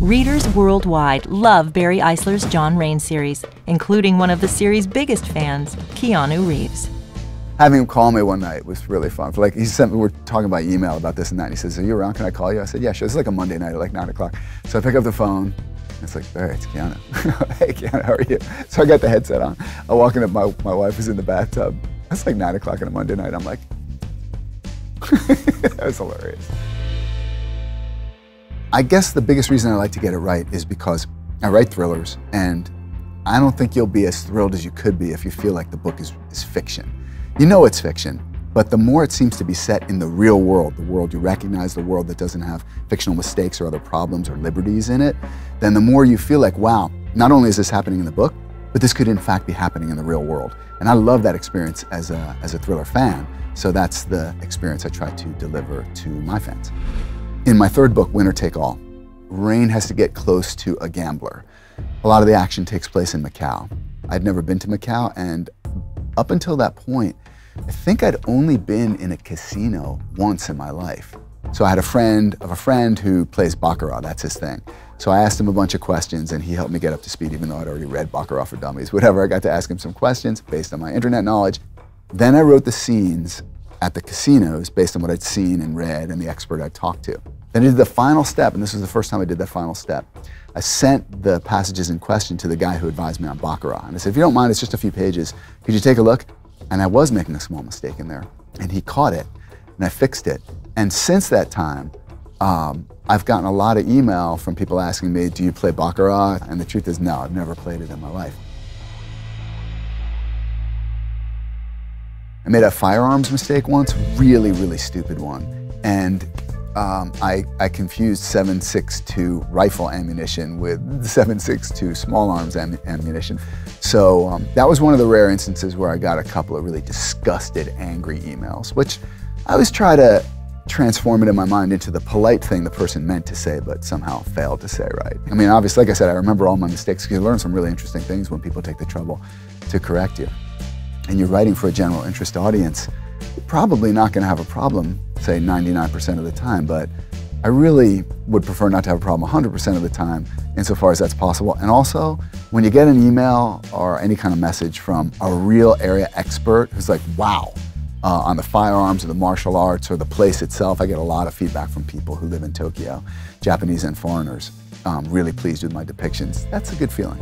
Readers worldwide love Barry Eisler's John Rain series, including one of the series' biggest fans, Keanu Reeves. Having him call me one night was really fun. Like, he sent me, we're talking by email about this and that, and he says, "Are you around? Can I call you?" I said, "Yeah, sure." It's like a Monday night at like 9 o'clock. So I pick up the phone, and it's like, "Barry, it's Keanu." "Hey, Keanu, how are you?" So I got the headset on. I walk in, my wife is in the bathtub. It's like 9 o'clock on a Monday night. I'm like, that was hilarious. I guess the biggest reason I like to get it right is because I write thrillers, and I don't think you'll be as thrilled as you could be if you feel like the book is fiction. You know it's fiction, but the more it seems to be set in the real world, the world you recognize, the world that doesn't have fictional mistakes or other problems or liberties in it, then the more you feel like, wow, not only is this happening in the book, but this could in fact be happening in the real world. And I love that experience as a thriller fan, so that's the experience I try to deliver to my fans. In my third book, Winner Take All, Rain has to get close to a gambler. A lot of the action takes place in Macau. I'd never been to Macau, and up until that point, I think I'd only been in a casino once in my life. So I had a friend of a friend who plays Baccarat, that's his thing. So I asked him a bunch of questions, and he helped me get up to speed, even though I'd already read Baccarat for Dummies. Whatever, I got to ask him some questions based on my internet knowledge. Then I wrote the scenes at the casinos based on what I'd seen and read and the expert I'd talked to. Then I did the final step, and this was the first time I did that final step. I sent the passages in question to the guy who advised me on Baccarat. And I said, "If you don't mind, it's just a few pages. Could you take a look?" And I was making a small mistake in there. And he caught it, and I fixed it. And since that time, I've gotten a lot of email from people asking me, "Do you play Baccarat?" And the truth is, no, I've never played it in my life. I made a firearms mistake once, really, really stupid one. And I confused .7.62 rifle ammunition with .7.62 small arms ammunition. So that was one of the rare instances where I got a couple of really disgusted, angry emails, which I always try to transform it in my mind into the polite thing the person meant to say, but somehow failed to say right. I mean, obviously, like I said, I remember all my mistakes because you learn some really interesting things when people take the trouble to correct you. And you're writing for a general interest audience, you're probably not going to have a problem, say 99% of the time, but I really would prefer not to have a problem 100% of the time, insofar as that's possible. And also, when you get an email or any kind of message from a real area expert who's like, wow, on the firearms or the martial arts or the place itself, I get a lot of feedback from people who live in Tokyo, Japanese and foreigners, really pleased with my depictions. That's a good feeling.